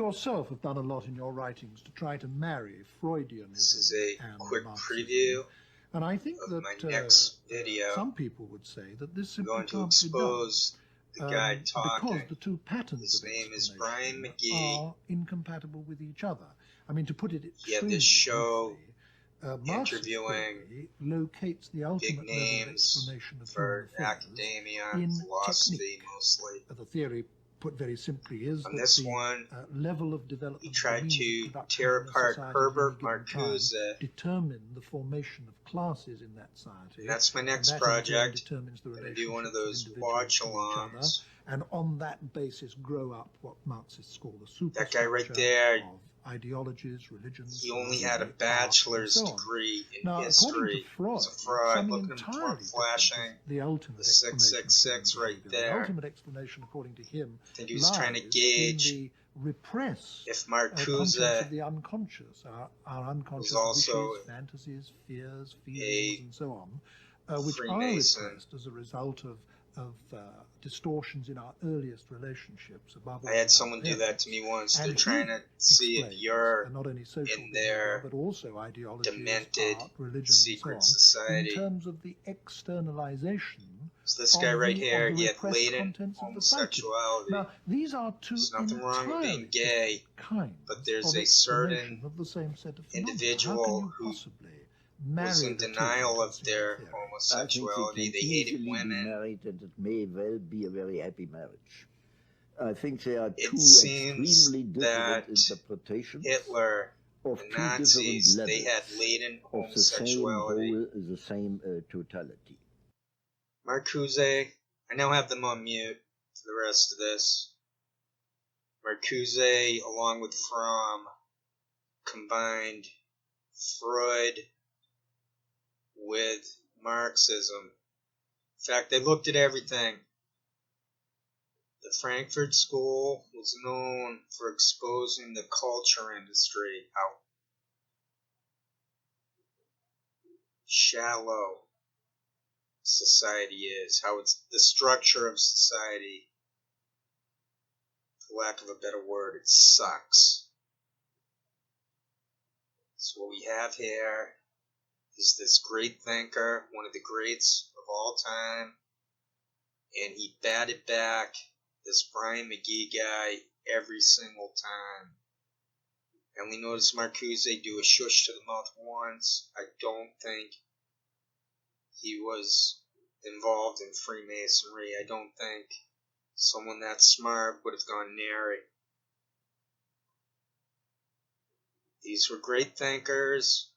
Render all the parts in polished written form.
yourself have done a lot in your writings to try to marry Freudianism. This is a and quick Marxism. preview And I think of that my next video. some people would say that this I'm simply going to can't expose be done, the guy talking. because the two patterns His of name is explanation Brian McGee. are incompatible with each other. I mean, to put it He had extremely this show briefly, interviewing Marxist locates the big ultimate level of names explanation of for human affairs academia, in philosophy technique. mostly. The theory, put very simply, is On that this the one, level of development he of tried the means to of production tear in a apart society Herbert at any given time Marcuse. determine the formation of classes in that society. And that's my next and that in turn project. determines the I'm going to do one of relationships those of individuals to each watch-alongs. other, and on that basis grow up what Marxists call the superstructure That guy right there, of ideologies, religions. he only had a philosophy, art, bachelor's and so on. degree in Now, history. according to Freud, He's a fraud. something Look at him entirely different flashing is the ultimate the 666 right explanation of human behavior. there. The ultimate explanation, according to him, I think he was trying to lies gauge in the repressed if contents Marcuse of the unconscious, our unconscious was also wishes, fantasies, fears, a feelings, and so on, which Freemason. are repressed as a result of distortions in our earliest relationships. Above all, I had with someone our do that parents. to me once. And They're trying to see if explains, you're not only social in behavior, their but also ideologies, demented art, religion, secret and so on, society. in terms of the externalization So this guy right here, of the he had repressed latent contents of the psyche. homosexuality. Now, these are two There's nothing wrong with being entirely gay, kinds but there's of a certain explanation of the same set of phenomena. individual How can you who possibly marry was in the two denial into of a their single theory? homosexuality. I think They they hated can easily be women. married, and it may well be a very happy marriage. I think there are It two seems extremely different that interpretations Hitler, of the two Nazis, different they had levels latent of the same homosexuality. whole, the same totality. Marcuse, I now have them on mute for the rest of this. Marcuse, along with Fromm, combined Freud with Marxism. In fact, they looked at everything. The Frankfurt School was known for exposing the culture industry, how shallow society is, how it's the structure of society. For lack of a better word, it sucks. So what we have here is this great thinker, one of the greats of all time, and he batted back this Brian McGee guy every single time. I only noticed Marcuse do a shush to the mouth once. I don't think he was involved in Freemasonry. I don't think someone that smart would have gone near it. These were great thinkers.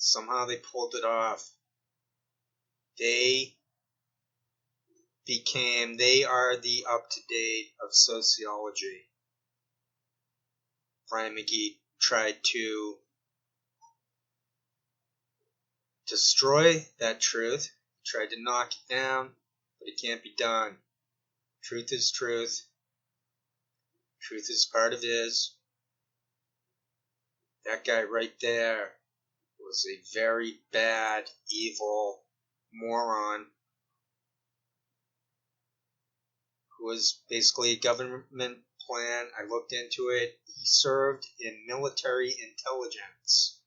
Somehow they pulled it off. They are the up-to-date of sociology. Brian McGee tried to destroy that truth, tried to knock it down, but it can't be done. Truth is truth. Truth is part of his. That guy right there was a very bad, evil moron who was basically a government plan. I looked into it. He served in military intelligence.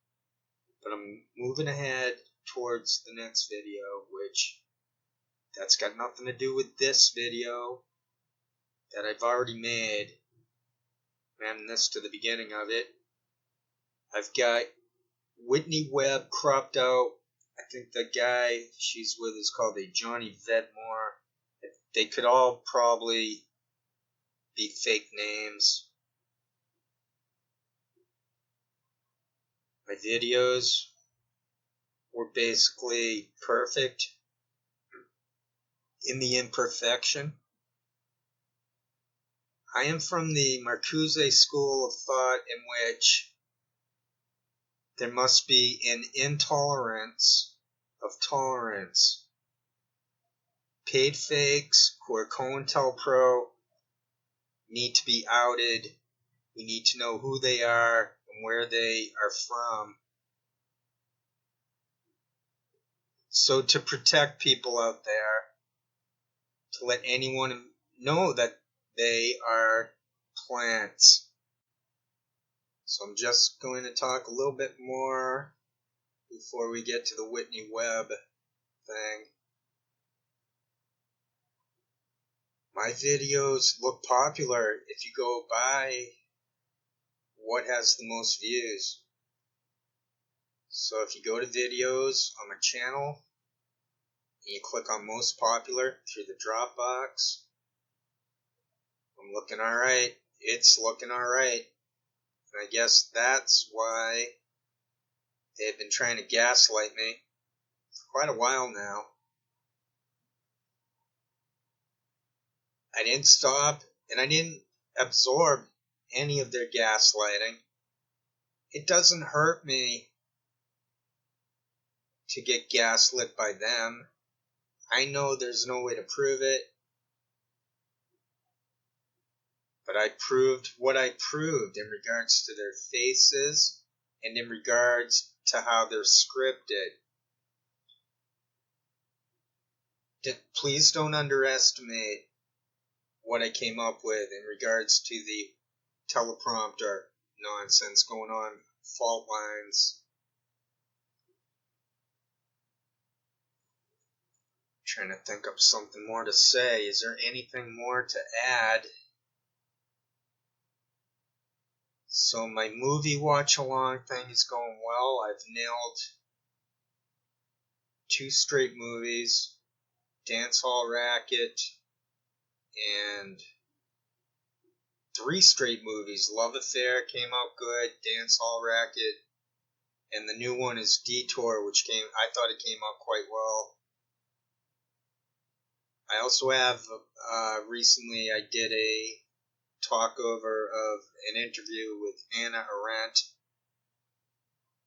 But I'm moving ahead towards the next video, which that's got nothing to do with this video that I've already made. And this to the beginning of it. I've got Whitney Webb cropped out. I think the guy she's with is called a Johnny Vedmore. They could all probably be fake names. My videos were basically perfect in the imperfection. I am from the Marcuse school of thought in which there must be an intolerance of tolerance. Paid fakes who are COINTELPRO need to be outed. We need to know who they are and where they are from. So to protect people out there, to let anyone know that they are plants, So I'm just going to talk a little bit more before we get to the Whitney Webb thing. My videos look popular if you go by what has the most views. So if you go to videos on my channel, and you click on most popular through the Dropbox, I'm looking alright. It's looking alright. And I guess that's why they've been trying to gaslight me for quite a while now. I didn't stop, and I didn't absorb any of their gaslighting. It doesn't hurt me to get gaslit by them. I know there's no way to prove it, but I proved what I proved in regards to their faces and in regards to how they're scripted. Please don't underestimate what I came up with in regards to the teleprompter nonsense going on, fault lines. Trying to think of something more to say. Is there anything more to add? So my movie watch along thing is going well. I've nailed 2 straight movies, Dance Hall Racket, and 3 straight movies. Love Affair came out good, Dance Hall Racket, and the new one is Detour, which I thought it came out quite well. I also have, recently I did a talkover of an interview with Hannah Arendt,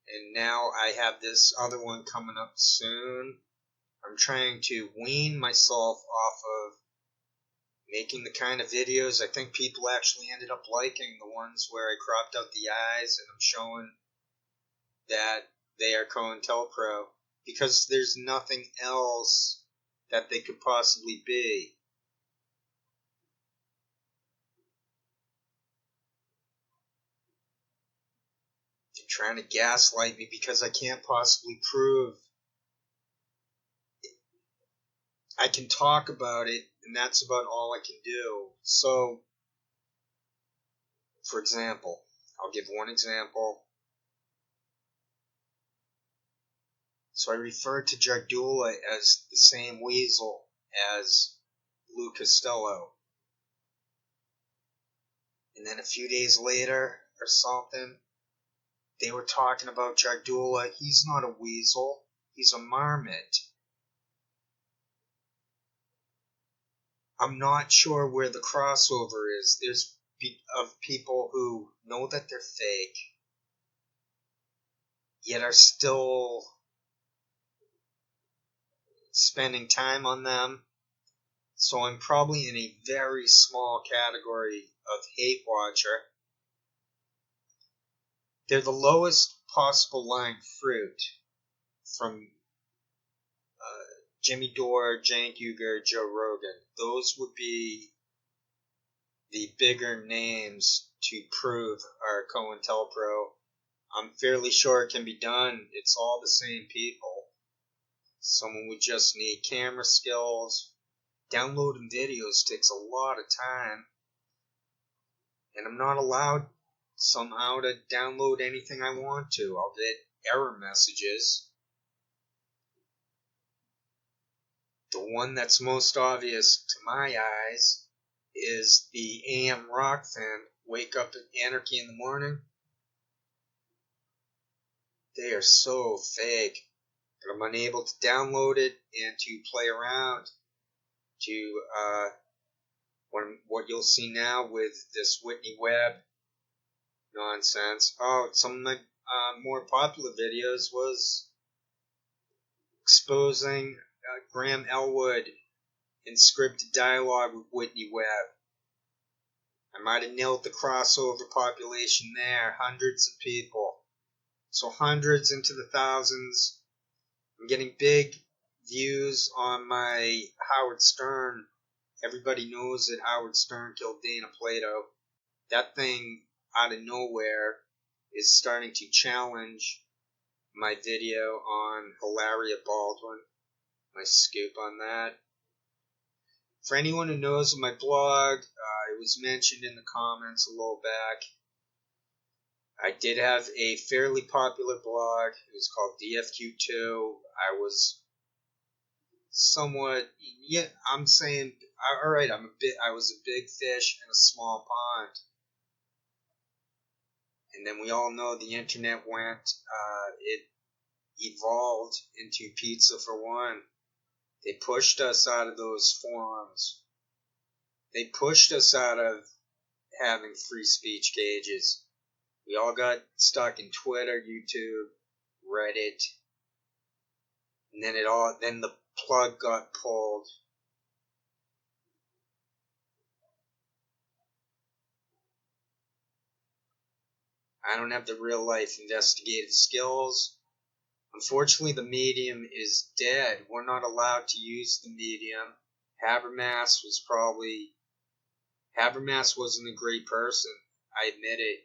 and now I have this other one coming up soon. I'm trying to wean myself off of making the kind of videos I think people actually ended up liking, the ones where I cropped out the eyes and I'm showing that they are COINTELPRO, because there's nothing else that they could possibly be. They're trying to gaslight me because I can't possibly prove. I can talk about it, and that's about all I can do. So, for example, I'll give one example. So I referred to Jardula as the same weasel as Lou Costello. And then a few days later, or something, they were talking about Jardula. He's not a weasel. He's a marmot. I'm not sure where the crossover is. There's of people who know that they're fake, yet are still spending time on them. So I'm probably in a very small category of hate watcher. They're the lowest possible lying fruit from Jimmy Dore, Cenk Uygur, Joe Rogan. Those would be the bigger names to prove are COINTELPRO. I'm fairly sure it can be done. It's all the same people. Someone would just need camera skills. Downloading videos takes a lot of time. And I'm not allowed somehow to download anything I want to. I'll get error messages. The one that's most obvious to my eyes is the AM rock fan, Wake Up Anarchy in the Morning. They are so fake that I'm unable to download it and to play around to what you'll see now with this Whitney Webb nonsense. Oh, some of my more popular videos was exposing Graham Elwood in scripted dialogue with Whitney Webb. I might have nailed the crossover population there, hundreds of people. So hundreds into the thousands. I'm getting big views on my Howard Stern. Everybody knows that Howard Stern killed Dana Plato. That thing out of nowhere is starting to challenge my video on Hilaria Baldwin, my scoop on that. For anyone who knows my blog, it was mentioned in the comments a little back. I did have a fairly popular blog. It was called DFQ2. I was somewhat, yeah, I'm saying, alright, I was a big fish in a small pond. And then we all know the internet it evolved into Pizza for One. They pushed us out of those forums. They pushed us out of having free speech cages. We all got stuck in Twitter, YouTube, Reddit, and then the plug got pulled. I don't have the real life investigative skills. Unfortunately, the medium is dead. We're not allowed to use the medium. Habermas wasn't a great person. I admit it.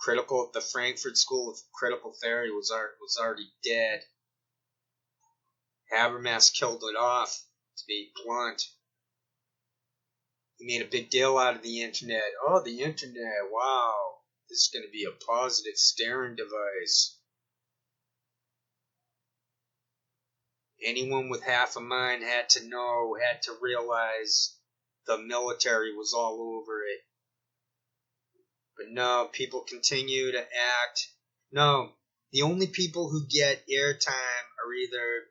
The Frankfurt School of Critical Theory was already dead. Habermas killed it off, to be blunt. He made a big deal out of the internet. Oh, the internet, wow. This is going to be a positive staring device. Anyone with half a mind had to realize the military was all over it. But no, people continue to act. No, the only people who get airtime are either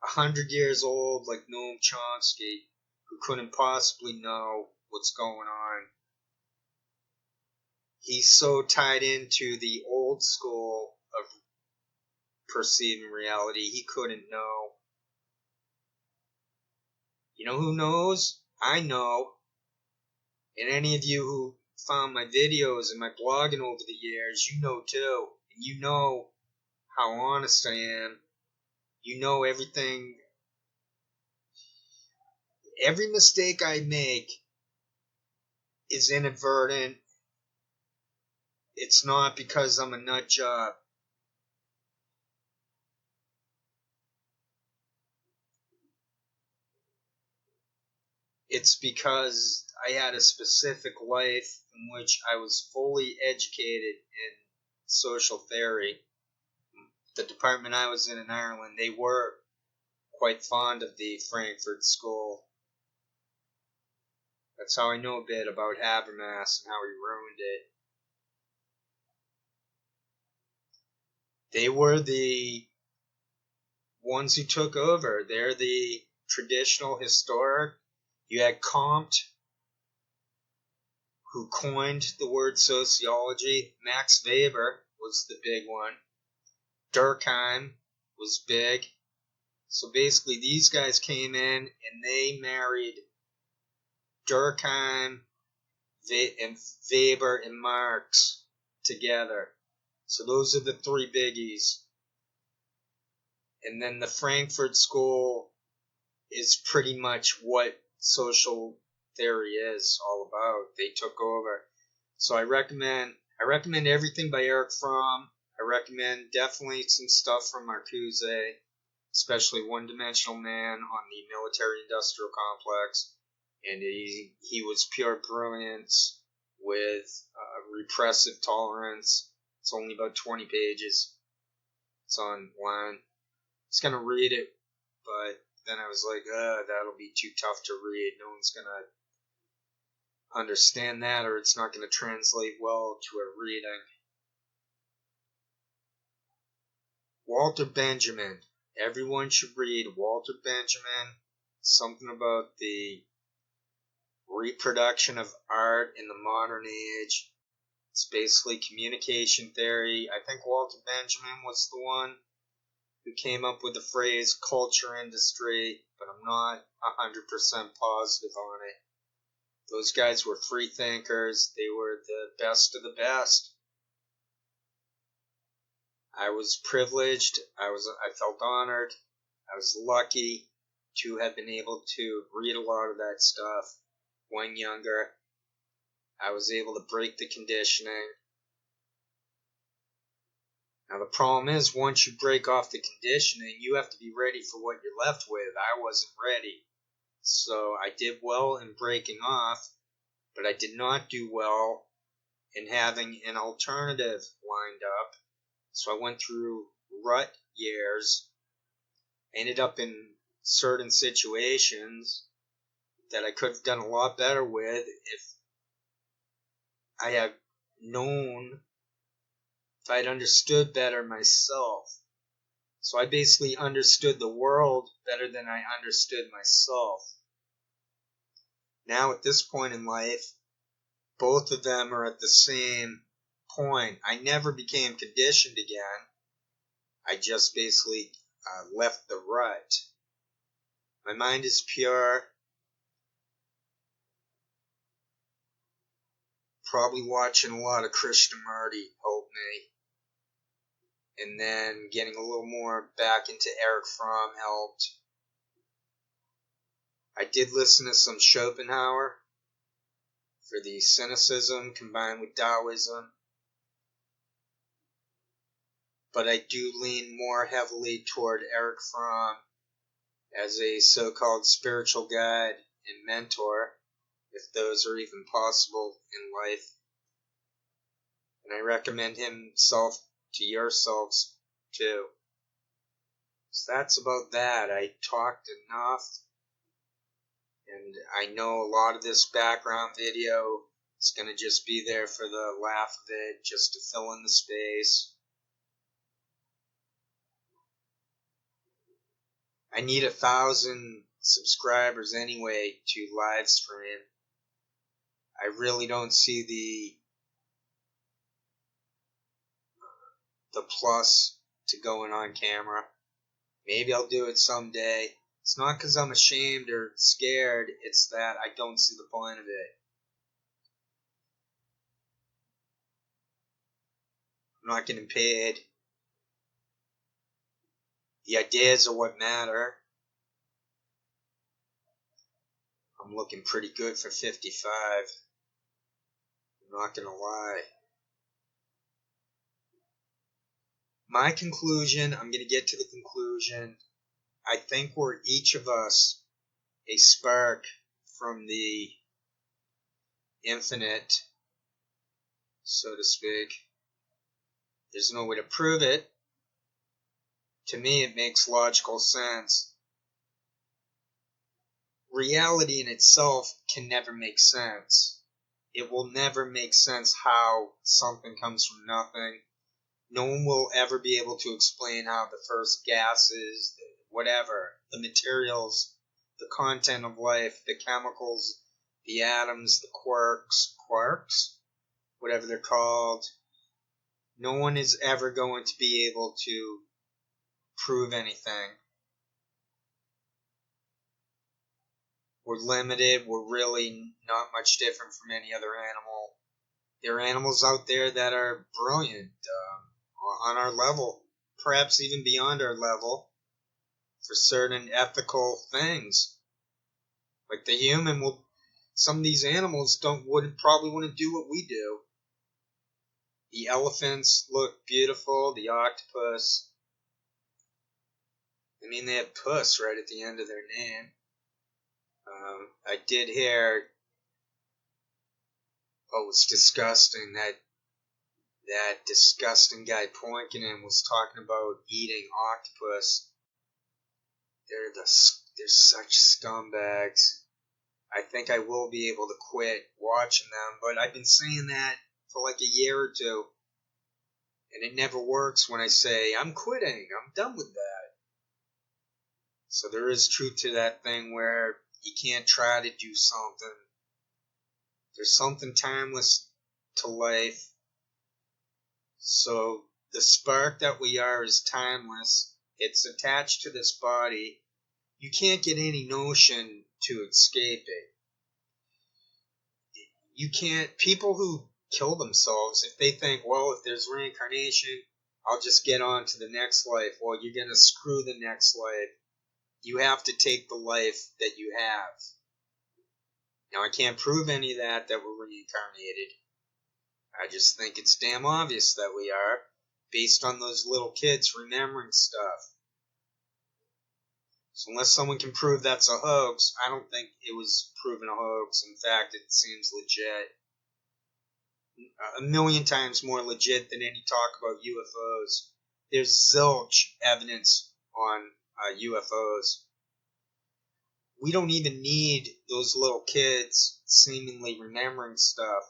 100 years old, like Noam Chomsky, who couldn't possibly know what's going on. He's so tied into the old school of perceiving reality, he couldn't know. You know who knows? I know. And any of you who found my videos and my blogging over the years, you know too. And you know how honest I am. You know everything. Every mistake I make is inadvertent. It's not because I'm a nut job. It's because I had a specific life in which I was fully educated in social theory. The department I was in Ireland, they were quite fond of the Frankfurt School. That's how I know a bit about Habermas and how he ruined it. They were the ones who took over. They're the traditional historic. You had Comte, who coined the word sociology. Max Weber was the big one. Durkheim was big. So basically these guys came in and they married Durkheim and Weber and Marx together. So those are the three biggies. And then the Frankfurt School is pretty much what social theory is all about. They took over. So I recommend everything by Eric Fromm. I recommend definitely some stuff from Marcuse, especially One Dimensional Man on the military-industrial complex. And he was pure brilliance with repressive tolerance. It's only about 20 pages. It's online. I was going to read it, but then I was like, that'll be too tough to read. No one's going to understand that, or it's not going to translate well to a reading. Walter Benjamin. Everyone should read Walter Benjamin. Something about the reproduction of art in the modern age. It's basically communication theory. I think Walter Benjamin was the one who came up with the phrase culture industry, but I'm not 100% positive on it. Those guys were free thinkers. They were the best of the best. I was privileged. I felt honored. I was lucky to have been able to read a lot of that stuff when younger. I was able to break the conditioning. Now the problem is, once you break off the conditioning, you have to be ready for what you're left with. I wasn't ready. So I did well in breaking off, but I did not do well in having an alternative lined up. So I went through rut years, ended up in certain situations that I could have done a lot better with if I had known, if I'd understood better myself. So I basically understood the world better than I understood myself. Now at this point in life, both of them are at the same point. I never became conditioned again. I just basically left the rut. My mind is pure. Probably watching a lot of Krishnamurti helped me. And then getting a little more back into Eric Fromm helped. I did listen to some Schopenhauer for the cynicism combined with Taoism. But I do lean more heavily toward Eric Fromm as a so-called spiritual guide and mentor, if those are even possible in life. And I recommend himself to yourselves too. So that's about that. I talked enough, and I know a lot of this background video is going to just be there for the laugh of it, just to fill in the space. I need 1,000 subscribers anyway to live stream. I really don't see the plus to going on camera. Maybe I'll do it someday. It's not because I'm ashamed or scared, it's that I don't see the point of it. I'm not getting paid. The ideas are what matter. I'm looking pretty good for 55. I'm not gonna lie. My conclusion, I'm gonna get to the conclusion. I think we're each of us a spark from the infinite, so to speak. There's no way to prove it. To me, it makes logical sense. Reality in itself can never make sense. It will never make sense how something comes from nothing. No one will ever be able to explain how the first gases, whatever, the materials, the content of life, the chemicals, the atoms, the quarks, whatever they're called. No one is ever going to be able to prove anything. We're limited. We're really not much different from any other animal. There are animals out there that are brilliant, on our level, perhaps even beyond our level, for certain ethical things. Like the human will, some of these animals probably wouldn't do what we do. The elephants look beautiful. The octopus. I mean, they have puss right at the end of their name. I did hear, oh, it's disgusting, that disgusting guy Poinkinen was talking about eating octopus. They're such scumbags. I think I will be able to quit watching them, but I've been saying that for like a year or two. And it never works when I say, I'm quitting, I'm done with that. So there is truth to that thing where you can't try to do something. There's something timeless to life. So the spark that we are is timeless. It's attached to this body. You can't get any notion to escape it. You can't, people who kill themselves, if they think, well, if there's reincarnation, I'll just get on to the next life. Well, you're going to screw the next life. You have to take the life that you have. Now, I can't prove any of that we're reincarnated. I just think it's damn obvious that we are, based on those little kids remembering stuff. So unless someone can prove that's a hoax, I don't think it was proven a hoax. In fact, it seems legit. A million times more legit than any talk about UFOs. There's zilch evidence on UFOs. We don't even need those little kids seemingly remembering stuff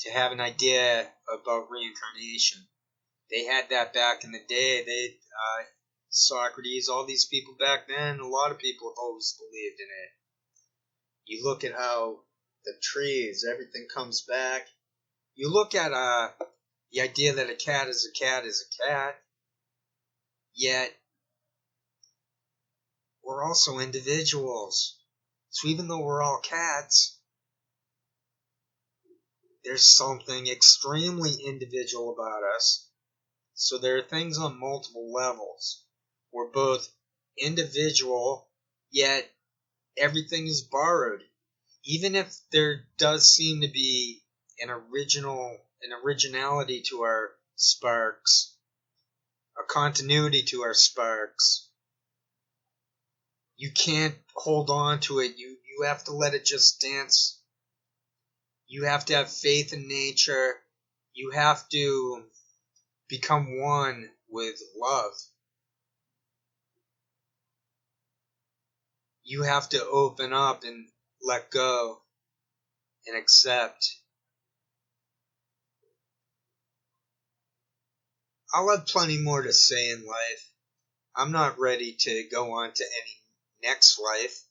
to have an idea about reincarnation. They had that back in the day. Socrates, all these people back then, a lot of people have always believed in it. You look at how the trees, everything comes back. You look at the idea that a cat is a cat is a cat, yet we're also individuals. So even though we're all cats, there's something extremely individual about us. So there are things on multiple levels. We're both individual, yet everything is borrowed. Even if there does seem to be an originality to our sparks, a continuity to our sparks, you can't hold on to it. You have to let it just dance. You have to have faith in nature. You have to become one with love. You have to open up and let go and accept. I'll have plenty more to say in life. I'm not ready to go on to any next life.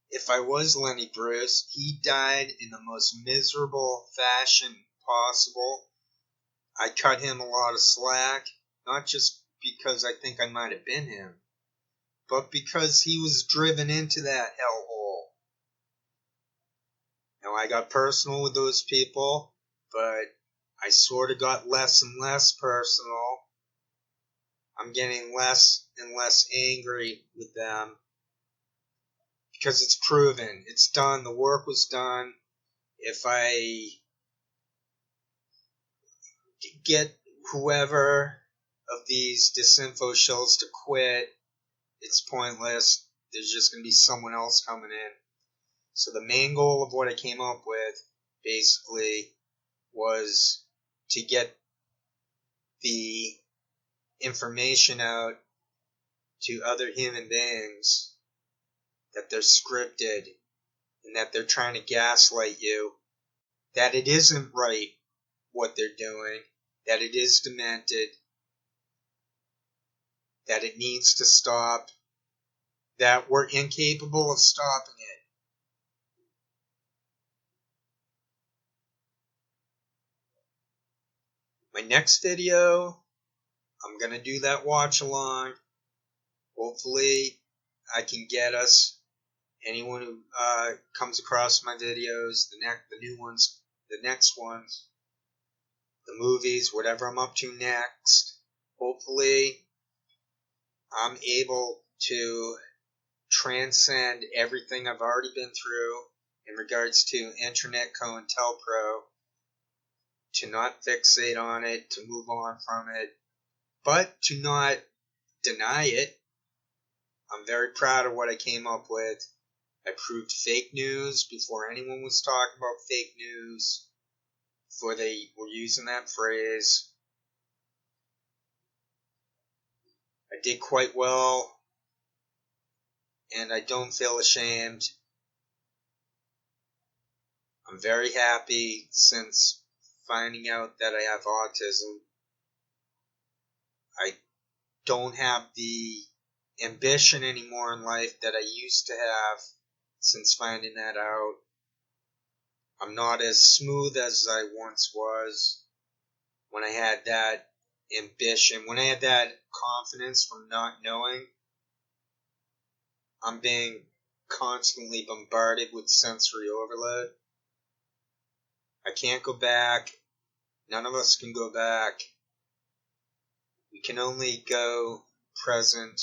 If I was Lenny Bruce, he died in the most miserable fashion possible. I cut him a lot of slack, not just because I think I might have been him, but because he was driven into that hellhole. Now, I got personal with those people, but I sort of got less and less personal. I'm getting less and less angry with them because it's proven. It's done. The work was done. If I get whoever of these disinfo shows to quit, it's pointless. There's just going to be someone else coming in. So the main goal of what I came up with basically was to get the information out to other human beings that they're scripted and that they're trying to gaslight you, that it isn't right what they're doing, that it is demented, that it needs to stop, that we're incapable of stopping it. My next video, I'm going to do that watch along. Hopefully I can get us, anyone who comes across my videos, the new ones, the next ones, the movies, whatever I'm up to next, hopefully I'm able to transcend everything I've already been through in regards to Internet COINTELPRO, to not fixate on it, to move on from it, but to not deny it. I'm very proud of what I came up with. I proved fake news before anyone was talking about fake news, before they were using that phrase. I did quite well, and I don't feel ashamed. I'm very happy since finding out that I have autism. I don't have the ambition anymore in life that I used to have since finding that out. I'm not as smooth as I once was when I had that ambition, when I had that confidence from not knowing. I'm being constantly bombarded with sensory overload. I can't go back. None of us can go back. We can only go present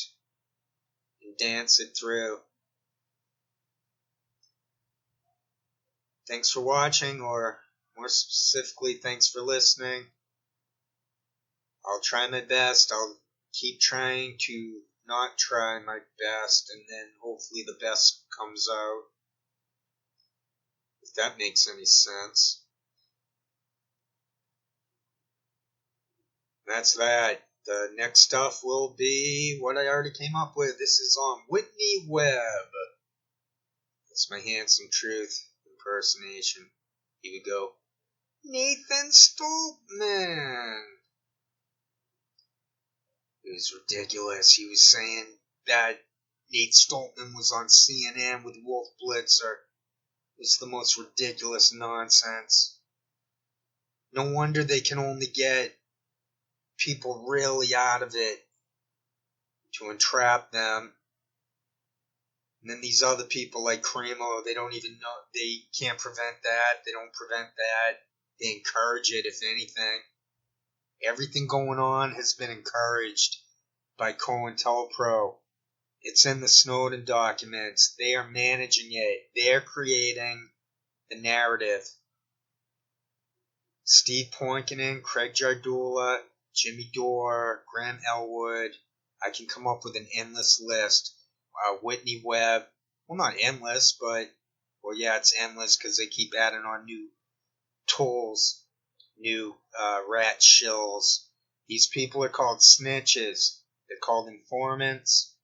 and dance it through. Thanks for watching, or more specifically, thanks for listening. I'll try my best. I'll keep trying to not try my best, and then hopefully the best comes out. If that makes any sense. That's that. The next stuff will be what I already came up with. This is on Whitney Webb. That's my Handsome Truth impersonation. Here we go. Nathan Stoltman. It was ridiculous. He was saying that Nate Stoltman was on CNN with Wolf Blitzer. It's the most ridiculous nonsense. No wonder they can only get people really out of it to entrap them. And then these other people like Cremo, they don't even know, they can't prevent that. They don't prevent that. They encourage it, if anything. Everything going on has been encouraged by COINTELPRO. It's in the Snowden documents. They are managing it. They're creating the narrative. Steve Poikonen, Craig Jardula, Jimmy Dore, Graham Elwood. I can come up with an endless list. Whitney Webb. Well, not endless, but, well, yeah, it's endless because they keep adding on new tools, new rat shills. These people are called snitches. They're called informants.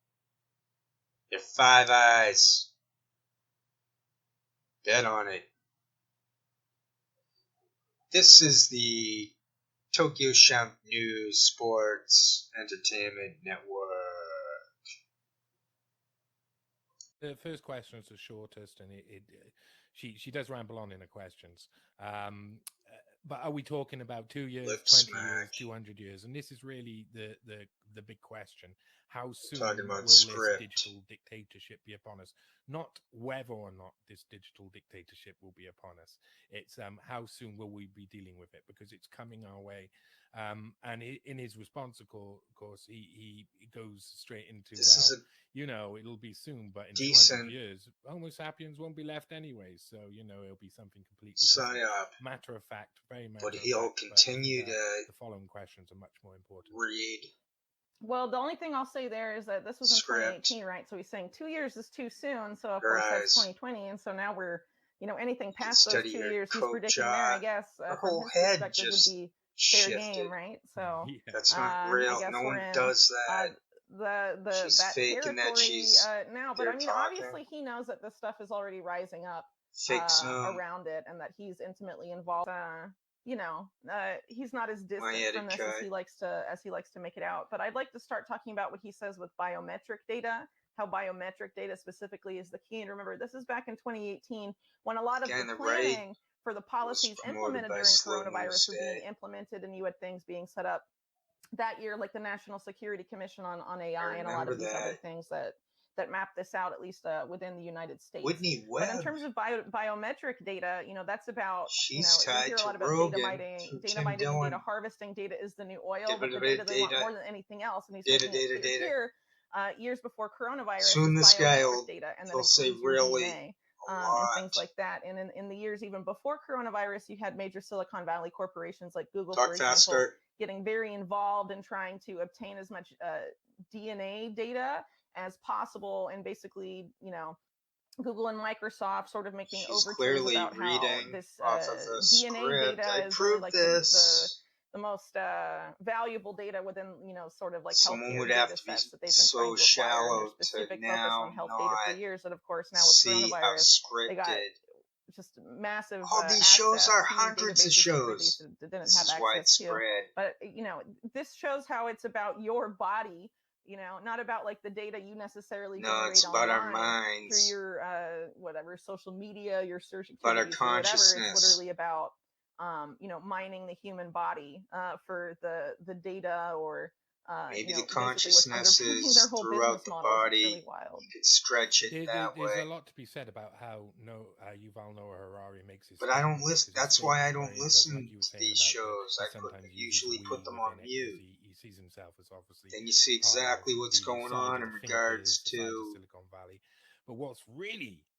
They're Five Eyes. Bet on it. This is the Tokyo Shemp News Sports Entertainment Network. The first question is the shortest, and she does ramble on in her questions. But are we talking about 2 years, Lip 20 smack. years, 200 years? And this is really the big question. How soon will this script. digital dictatorship be upon us? Not whether or not this digital dictatorship will be upon us. It's how soon will we be dealing with it? Because it's coming our way. And in his response, of course, he goes straight into, it'll be soon, but in 200 years, Homo sapiens won't be left anyway. So, it'll be something completely different. Matter of fact, very matter But of he'll fact, continue the following questions are much more important. Read. Well, the only thing I'll say there is that this was in 2018, right? So he's saying 2 years is too soon. So, of course, that's 2020. And so now we're, anything past those 2 years he's predicting there, I guess, from his perspective would be fair game, right? So that's not real. No one does that. She's that faking that she's now, but I mean, obviously he knows that this stuff is already rising up around it, and that he's intimately involved. He's not as distant from this as he likes to make it out. But I'd like to start talking about what he says with biometric data. How biometric data specifically is the key. And remember, this is back in 2018 when a lot of the planning for the policies implemented during coronavirus were being implemented, and you had things being set up that year, like the National Security Commission on AI and a lot of these other things that map this out, at least within the United States. Whitney Webb. But in terms of biometric data, that's about, she's you hear a lot about data mining, and data harvesting. Data is the new oil, but the data they want more than anything else. And he's making it clear here, years before coronavirus, soon this guy will data, and he'll say really DNA, and things like that. And in the years even before coronavirus, you had major Silicon Valley corporations like Google, for example, getting very involved in trying to obtain as much DNA data as possible, and basically, Google and Microsoft sort of making overtures about how this DNA data is really like the most valuable data within, sort of like healthcare data sets that they've been trying to acquire, and their specific focus on health data for years. And of course, now with coronavirus, they got just massive. All these shows are hundreds of shows. That didn't have access to. But this shows how it's about your body. Not about like the data you necessarily generate it's about our online minds. through your whatever social media, your search activities, but our consciousness. Whatever. It's literally about mining the human body for the data, or maybe the consciousness is throughout the body. Really wild. You could stretch it that way. There's a lot to be said about how Yuval Noah Harari makes his. But I don't listen. That's why I don't listen to these shows. I usually put them on mute. He sees himself as obviously. Then you see exactly what's going on in regards to Silicon Valley. But what's really